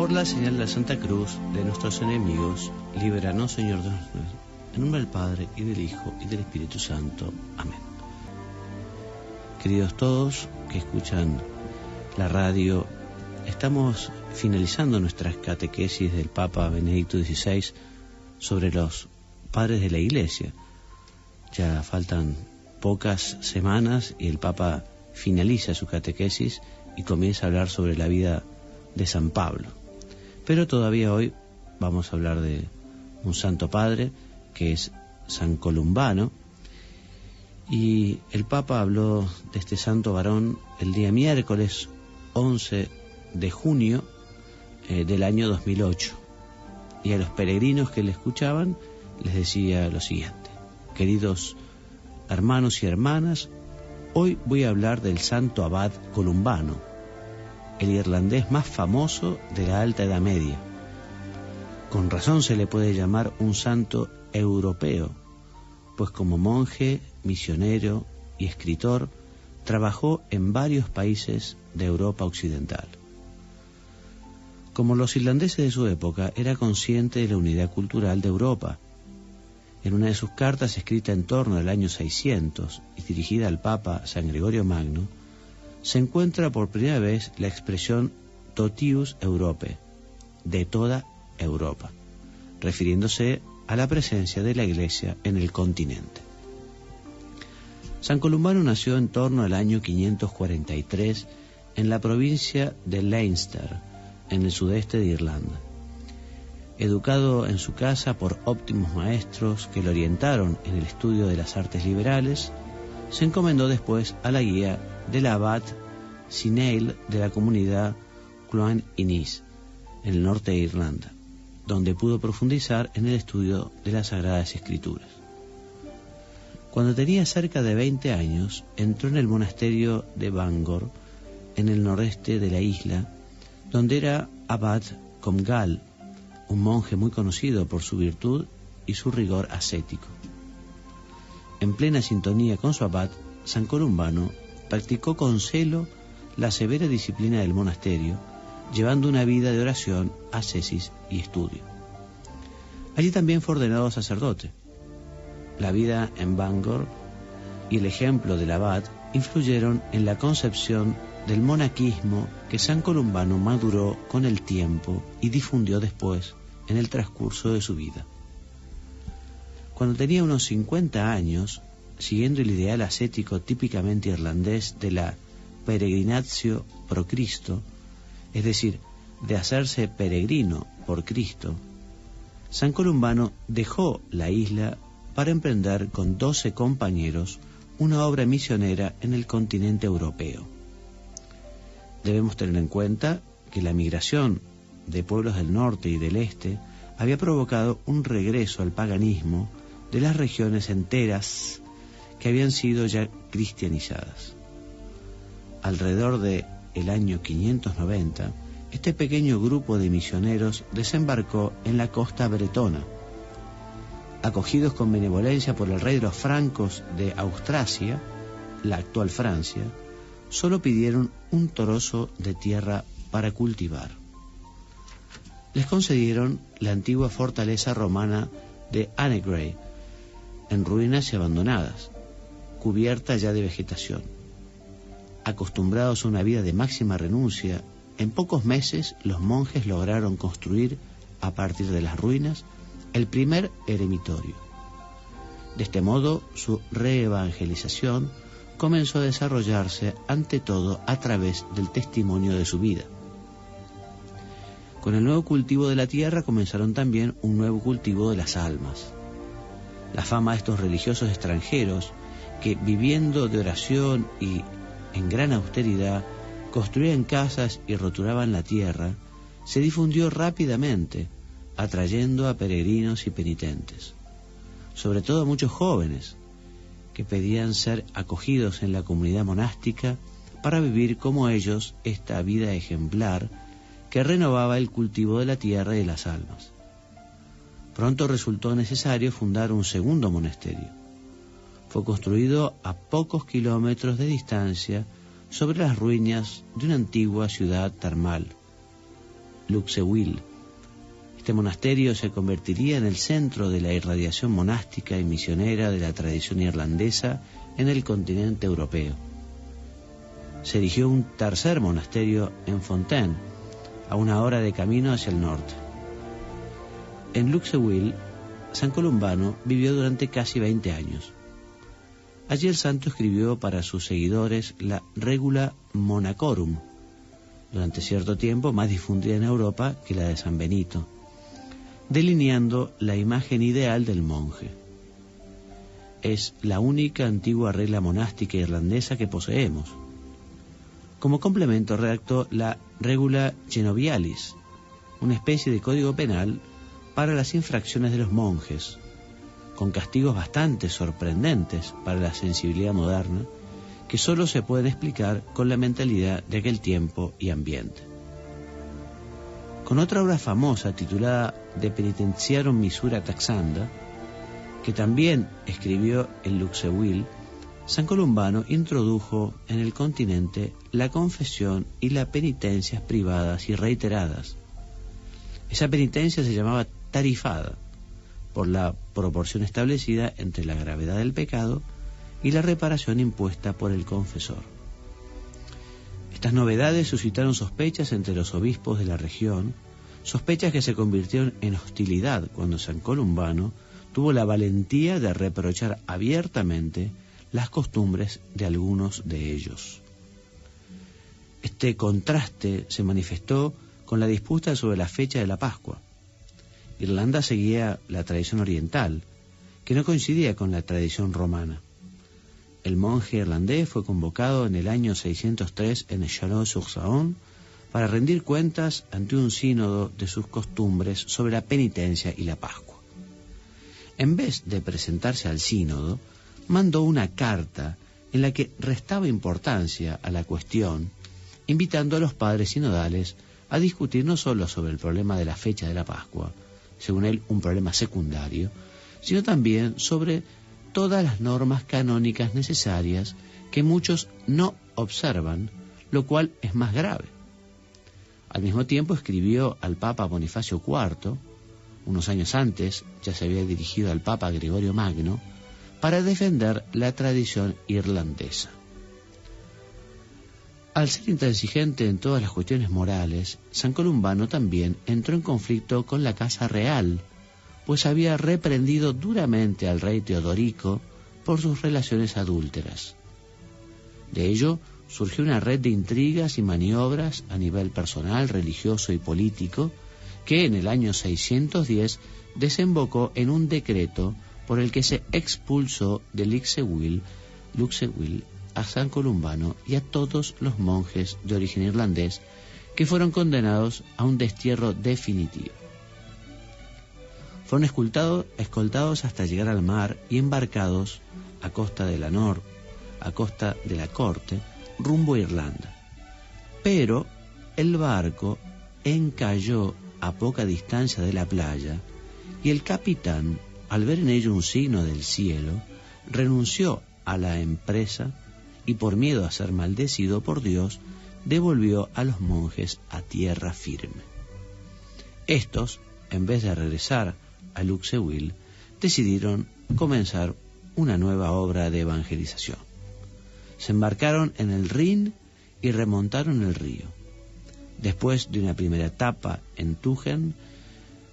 Por la señal de la Santa Cruz de nuestros enemigos, líbranos, Señor Dios nuestro. En nombre del Padre, y del Hijo, y del Espíritu Santo. Amén. Queridos todos que escuchan la radio, estamos finalizando nuestras catequesis del Papa Benedicto XVI sobre los padres de la Iglesia. Ya faltan pocas semanas y el Papa finaliza su catequesis y comienza a hablar sobre la vida de San Pablo. Pero todavía hoy vamos a hablar de un santo padre que es San Columbano, y el Papa habló de este santo varón el día miércoles 11 de junio del año 2008, y a los peregrinos que le escuchaban les decía lo siguiente: queridos hermanos y hermanas, hoy voy a hablar del santo abad Columbano, el irlandés más famoso de la Alta Edad Media. Con razón se le puede llamar un santo europeo, pues como monje, misionero y escritor, trabajó en varios países de Europa occidental. Como los irlandeses de su época, era consciente de la unidad cultural de Europa. En una de sus cartas, escrita en torno al año 600 y dirigida al Papa San Gregorio Magno, se encuentra por primera vez la expresión totius Europae, de toda Europa, refiriéndose a la presencia de la Iglesia en el continente. San Columbano nació en torno al año 543 en la provincia de Leinster, en el sudeste de Irlanda. Educado en su casa por óptimos maestros que lo orientaron en el estudio de las artes liberales, se encomendó después a la guía del abad Sineil de la comunidad Cloan Innis, en el norte de Irlanda, donde pudo profundizar en el estudio de las Sagradas Escrituras. Cuando tenía cerca de 20 años, entró en el monasterio de Bangor, en el noreste de la isla, donde era abad Comgall, un monje muy conocido por su virtud y su rigor ascético. En plena sintonía con su abad, San Columbano practicó con celo la severa disciplina del monasterio, llevando una vida de oración, ascesis y estudio. Allí también fue ordenado sacerdote. La vida en Bangor y el ejemplo del abad influyeron en la concepción del monaquismo que San Columbano maduró con el tiempo y difundió después en el transcurso de su vida. Cuando tenía unos 50 años, siguiendo el ideal ascético típicamente irlandés de la peregrinatio pro Cristo, es decir, de hacerse peregrino por Cristo, San Columbano dejó la isla para emprender con 12 compañeros una obra misionera en el continente europeo. Debemos tener en cuenta que la migración de pueblos del norte y del este había provocado un regreso al paganismo de las regiones enteras que habían sido ya cristianizadas. Alrededor de el año 590, este pequeño grupo de misioneros desembarcó en la costa bretona. Acogidos con benevolencia por el rey de los francos de Austrasia, la actual Francia, solo pidieron un trozo de tierra para cultivar. Les concedieron la antigua fortaleza romana de Annegray, en ruinas y abandonadas, cubierta ya de vegetación. Acostumbrados a una vida de máxima renuncia, en pocos meses los monjes lograron construir, a partir de las ruinas, el primer eremitorio. De este modo, su reevangelización comenzó a desarrollarse ante todo a través del testimonio de su vida. Con el nuevo cultivo de la tierra comenzaron también un nuevo cultivo de las almas. La fama de estos religiosos extranjeros que, viviendo de oración y en gran austeridad, construían casas y roturaban la tierra, se difundió rápidamente, atrayendo a peregrinos y penitentes, sobre todo a muchos jóvenes, que pedían ser acogidos en la comunidad monástica para vivir como ellos esta vida ejemplar que renovaba el cultivo de la tierra y de las almas. Pronto resultó necesario fundar un segundo monasterio. Fue construido a pocos kilómetros de distancia sobre las ruinas de una antigua ciudad termal. Luxeuil. Este monasterio se convertiría en el centro de la irradiación monástica y misionera de la tradición irlandesa en el continente europeo. Se erigió un tercer monasterio en Fontaine, a 1 hora de camino hacia el norte. En Luxeuil, San Columbano vivió durante casi 20 años. Allí el santo escribió para sus seguidores la Regula Monacorum, durante cierto tiempo más difundida en Europa que la de San Benito, delineando la imagen ideal del monje. Es la única antigua regla monástica irlandesa que poseemos. Como complemento redactó la Regula Genovialis, una especie de código penal para las infracciones de los monjes, con castigos bastante sorprendentes para la sensibilidad moderna, que solo se pueden explicar con la mentalidad de aquel tiempo y ambiente. Con otra obra famosa titulada De Penitentiarum Misura Taxanda, que también escribió en Luxeuil, San Columbano introdujo en el continente la confesión y las penitencias privadas y reiteradas. Esa penitencia se llamaba tarifada, por la proporción establecida entre la gravedad del pecado y la reparación impuesta por el confesor. Estas novedades suscitaron sospechas entre los obispos de la región, sospechas que se convirtieron en hostilidad cuando San Columbano tuvo la valentía de reprochar abiertamente las costumbres de algunos de ellos. Este contraste se manifestó con la disputa sobre la fecha de la Pascua. Irlanda seguía la tradición oriental, que no coincidía con la tradición romana. El monje irlandés fue convocado en el año 603 en Chalon-sur-Saône para rendir cuentas ante un sínodo de sus costumbres sobre la penitencia y la Pascua. En vez de presentarse al sínodo, mandó una carta en la que restaba importancia a la cuestión, invitando a los padres sinodales a discutir no solo sobre el problema de la fecha de la Pascua, según él un problema secundario, sino también sobre todas las normas canónicas necesarias que muchos no observan, lo cual es más grave. Al mismo tiempo escribió al Papa Bonifacio IV, unos años antes ya se había dirigido al Papa Gregorio Magno, para defender la tradición irlandesa. Al ser intransigente en todas las cuestiones morales, San Columbano también entró en conflicto con la Casa Real, pues había reprendido duramente al rey Teodorico por sus relaciones adúlteras. De ello surgió una red de intrigas y maniobras a nivel personal, religioso y político, que en el año 610 desembocó en un decreto por el que se expulsó de Luxeuil a San Columbano y a todos los monjes de origen irlandés que fueron condenados a un destierro definitivo. Fueron escoltados hasta llegar al mar y embarcados a costa de la corte, rumbo a Irlanda. Pero el barco encalló a poca distancia de la playa y el capitán, al ver en ello un signo del cielo, renunció a la empresa y por miedo a ser maldecido por Dios, devolvió a los monjes a tierra firme. Estos, en vez de regresar a Luxeuil, decidieron comenzar una nueva obra de evangelización. Se embarcaron en el Rin y remontaron el río. Después de una primera etapa en Tugen,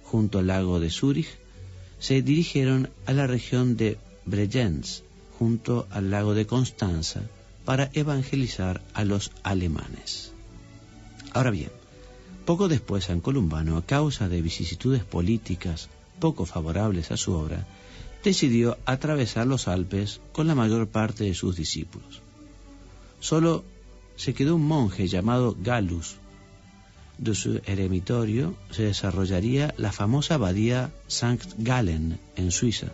junto al lago de Zúrich, se dirigieron a la región de Bregenz, junto al lago de Constanza, para evangelizar a los alemanes. Ahora bien, poco después San Columbano, a causa de vicisitudes políticas poco favorables a su obra, decidió atravesar los Alpes con la mayor parte de sus discípulos. Solo se quedó un monje llamado Gallus. De su eremitorio se desarrollaría la famosa abadía Sankt Gallen en Suiza.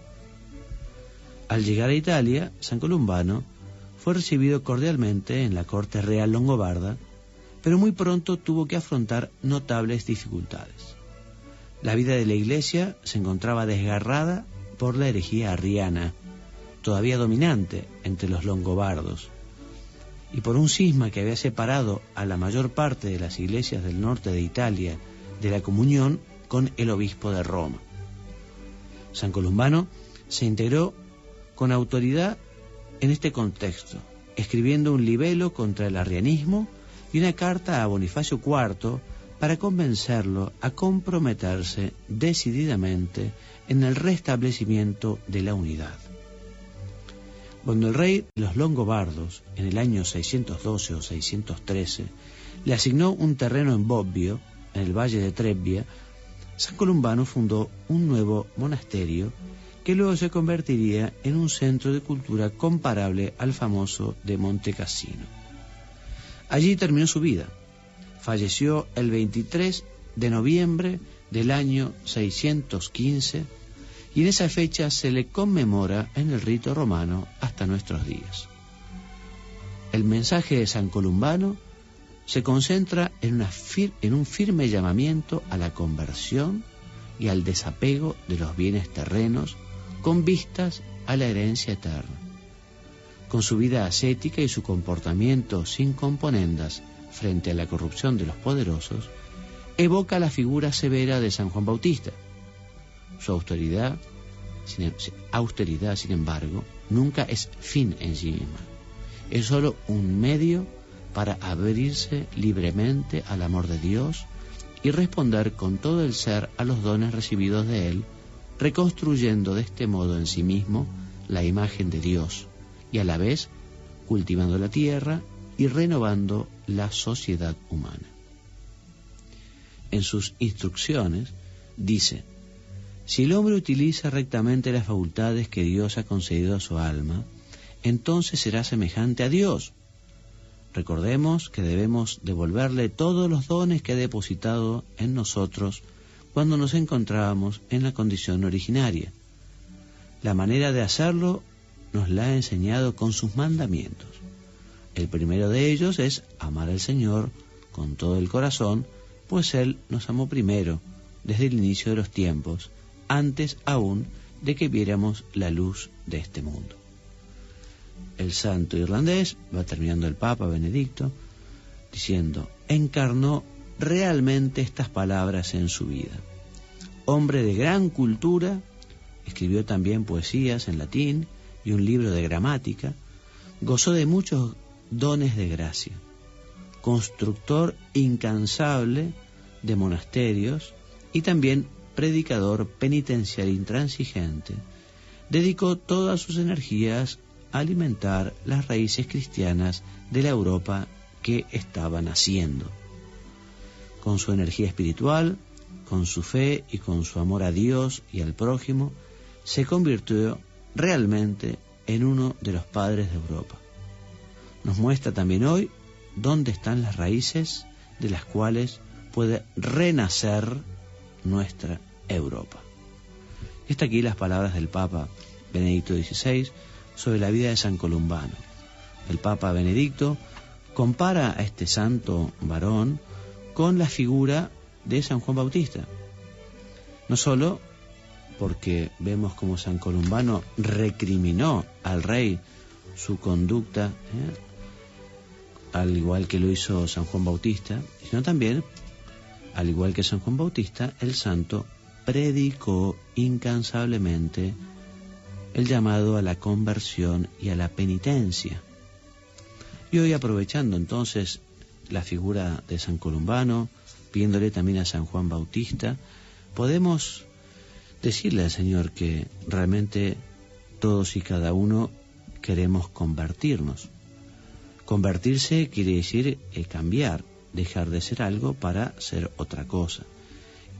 Al llegar a Italia, San Columbano fue recibido cordialmente en la corte real longobarda, pero muy pronto tuvo que afrontar notables dificultades. La vida de la iglesia se encontraba desgarrada por la herejía arriana, todavía dominante entre los longobardos, y por un cisma que había separado a la mayor parte de las iglesias del norte de Italia de la comunión con el obispo de Roma. San Columbano se integró con autoridad en este contexto, escribiendo un libelo contra el arrianismo y una carta a Bonifacio IV para convencerlo a comprometerse decididamente en el restablecimiento de la unidad. Cuando el rey de los longobardos, en el año 612 o 613, le asignó un terreno en Bobbio, en el valle de Trebbia, San Columbano fundó un nuevo monasterio que luego se convertiría en un centro de cultura comparable al famoso de Monte Cassino. Allí terminó su vida. Falleció el 23 de noviembre del año 615 y en esa fecha se le conmemora en el rito romano hasta nuestros días. El mensaje de San Columbano se concentra en un firme llamamiento a la conversión y al desapego de los bienes terrenos con vistas a la herencia eterna. Con su vida ascética y su comportamiento sin componendas frente a la corrupción de los poderosos, evoca la figura severa de San Juan Bautista. Su austeridad, sin embargo, nunca es fin en sí misma. Es sólo un medio para abrirse libremente al amor de Dios y responder con todo el ser a los dones recibidos de Él, reconstruyendo de este modo en sí mismo la imagen de Dios y a la vez cultivando la tierra y renovando la sociedad humana. En sus instrucciones dice: si el hombre utiliza rectamente las facultades que Dios ha concedido a su alma, entonces será semejante a Dios. Recordemos que debemos devolverle todos los dones que ha depositado en nosotros cuando nos encontrábamos en la condición originaria. La manera de hacerlo nos la ha enseñado con sus mandamientos. El primero de ellos es amar al Señor con todo el corazón, pues Él nos amó primero, desde el inicio de los tiempos, antes aún de que viéramos la luz de este mundo. El santo irlandés, va terminando el Papa Benedicto, diciendo: encarnó realmente estas palabras en su vida. Hombre de gran cultura, escribió también poesías en latín y un libro de gramática, gozó de muchos dones de gracia, constructor incansable de monasterios y también predicador penitencial intransigente, dedicó todas sus energías a alimentar las raíces cristianas de la Europa que estaba naciendo. Con su energía espiritual, con su fe y con su amor a Dios y al prójimo, se convirtió realmente en uno de los padres de Europa. Nos muestra también hoy dónde están las raíces de las cuales puede renacer nuestra Europa. Está aquí las palabras del Papa Benedicto XVI sobre la vida de San Columbano. El Papa Benedicto compara a este santo varón con la figura de San Juan Bautista. No solo porque vemos como San Columbano recriminó al rey su conducta, al igual que lo hizo San Juan Bautista, sino también, al igual que San Juan Bautista, el santo predicó incansablemente el llamado a la conversión y a la penitencia. Y hoy, aprovechando entonces la figura de San Columbano, pidiéndole también a San Juan Bautista, podemos decirle al Señor que realmente todos y cada uno queremos convertirnos. Convertirse quiere decir cambiar, dejar de ser algo para ser otra cosa.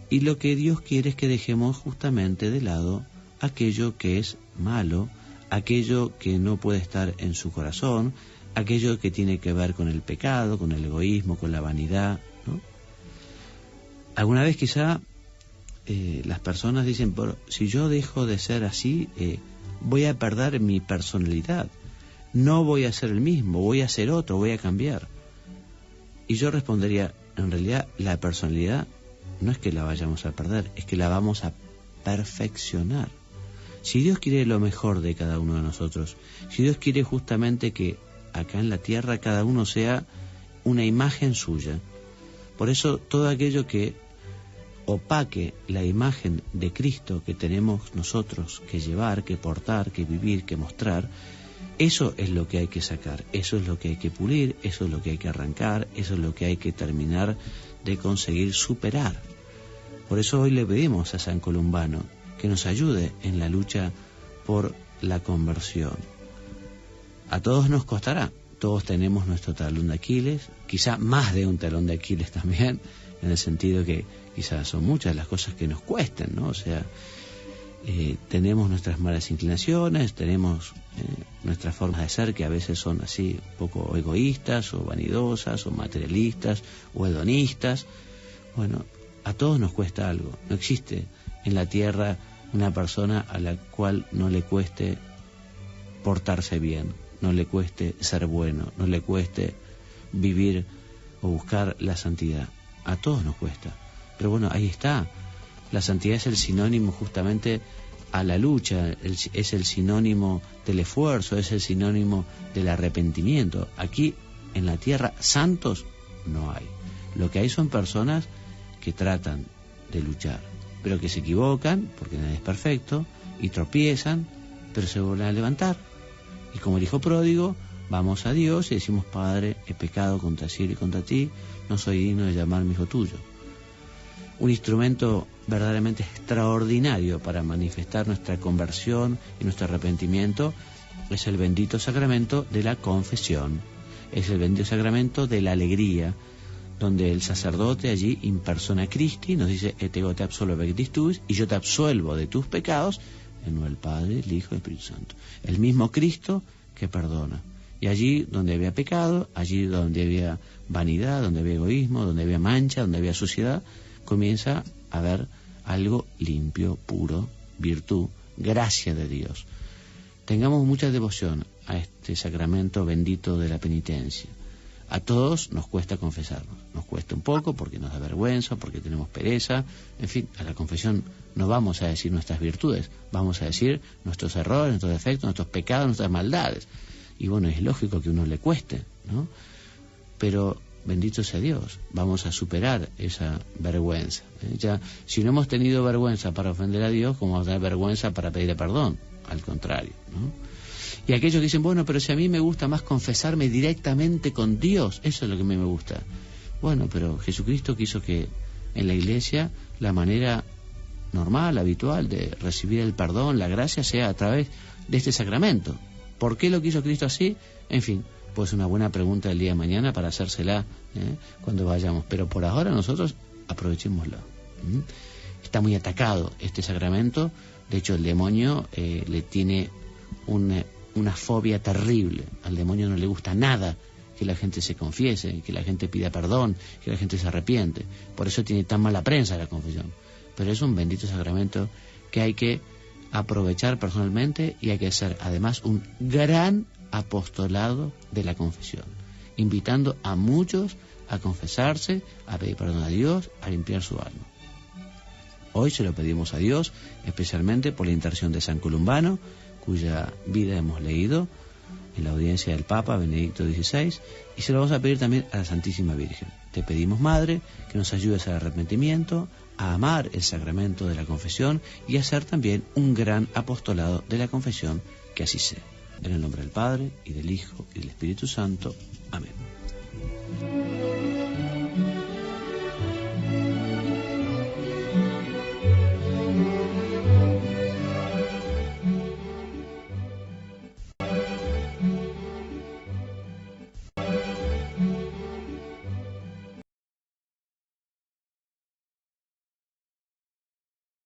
Y lo que Dios quiere es que dejemos justamente de lado aquello que es malo, aquello que no puede estar en su corazón, aquello que tiene que ver con el pecado, con el egoísmo, con la vanidad, ¿no? Alguna vez quizá las personas dicen: pero si yo dejo de ser así, voy a perder mi personalidad, no voy a ser el mismo, voy a ser otro, voy a cambiar. Y yo respondería: en realidad la personalidad no es que la vayamos a perder, es que la vamos a perfeccionar. Si Dios quiere lo mejor de cada uno de nosotros, si Dios quiere justamente que acá en la tierra cada uno sea una imagen suya, por eso todo aquello que opaque la imagen de Cristo que tenemos nosotros que llevar, que portar, que vivir, que mostrar, eso es lo que hay que sacar, eso es lo que hay que pulir, eso es lo que hay que arrancar, eso es lo que hay que terminar de conseguir superar. Por eso hoy le pedimos a San Columbano que nos ayude en la lucha por la conversión. A todos nos costará, todos tenemos nuestro talón de Aquiles, quizá más de un talón de Aquiles también, en el sentido que quizás son muchas las cosas que nos cuesten, ¿no? O sea, tenemos nuestras malas inclinaciones, tenemos nuestras formas de ser que a veces son así un poco egoístas o vanidosas o materialistas o hedonistas. Bueno, a todos nos cuesta algo. No existe en la tierra una persona a la cual no le cueste portarse bien, no le cueste ser bueno, no le cueste vivir o buscar la santidad. A todos nos cuesta. Pero bueno, ahí está. La santidad es el sinónimo justamente a la lucha, es el sinónimo del esfuerzo, es el sinónimo del arrepentimiento. Aquí en la tierra santos no hay. Lo que hay son personas que tratan de luchar, pero que se equivocan, porque nadie es perfecto, y tropiezan, pero se vuelven a levantar. Y como el hijo pródigo, vamos a Dios y decimos: Padre, he pecado contra el cielo y contra ti, no soy digno de llamarme hijo tuyo. Un instrumento verdaderamente extraordinario para manifestar nuestra conversión y nuestro arrepentimiento es el bendito sacramento de la confesión, es el bendito sacramento de la alegría, donde el sacerdote allí in persona Christi nos dice: et ego te absolvo peccatis tuis, y yo te absuelvo de tus pecados, en nombre del Padre, el Hijo y el Espíritu Santo. El mismo Cristo que perdona. Y allí donde había pecado, allí donde había vanidad, donde había egoísmo, donde había mancha, donde había suciedad, comienza a haber algo limpio, puro, virtud, gracia de Dios. Tengamos mucha devoción a este sacramento bendito de la penitencia. A todos nos cuesta confesarnos, nos cuesta un poco porque nos da vergüenza, porque tenemos pereza, en fin, a la confesión no vamos a decir nuestras virtudes, vamos a decir nuestros errores, nuestros defectos, nuestros pecados, nuestras maldades. Y bueno, es lógico que a uno le cueste, ¿no? Pero bendito sea Dios, vamos a superar esa vergüenza. Ya, si no hemos tenido vergüenza para ofender a Dios, ¿cómo vamos a tener vergüenza para pedirle perdón? Al contrario, ¿no? Y aquellos que dicen: bueno, pero si a mí me gusta más confesarme directamente con Dios, eso es lo que a mí me gusta. Bueno, pero Jesucristo quiso que en la iglesia la manera normal, habitual de recibir el perdón, la gracia, sea a través de este sacramento. ¿Por qué lo quiso Cristo así? En fin, pues una buena pregunta el día de mañana para hacérsela cuando vayamos. Pero por ahora nosotros aprovechémoslo. Está muy atacado este sacramento. De hecho, el demonio le tiene una fobia terrible. Al demonio no le gusta nada que la gente se confiese, que la gente pida perdón, que la gente se arrepiente. Por eso tiene tan mala prensa la confesión. Pero es un bendito sacramento que hay que aprovechar personalmente, y hay que hacer además un gran apostolado de la confesión, invitando a muchos a confesarse, a pedir perdón a Dios, a limpiar su alma. Hoy se lo pedimos a Dios, especialmente por la intercesión de San Columbano, cuya vida hemos leído en la audiencia del Papa Benedicto XVI, y se lo vamos a pedir también a la Santísima Virgen. Te pedimos, Madre, que nos ayudes al arrepentimiento, a amar el sacramento de la confesión y a hacer también un gran apostolado de la confesión, que así sea. En el nombre del Padre, y del Hijo, y del Espíritu Santo. Amén.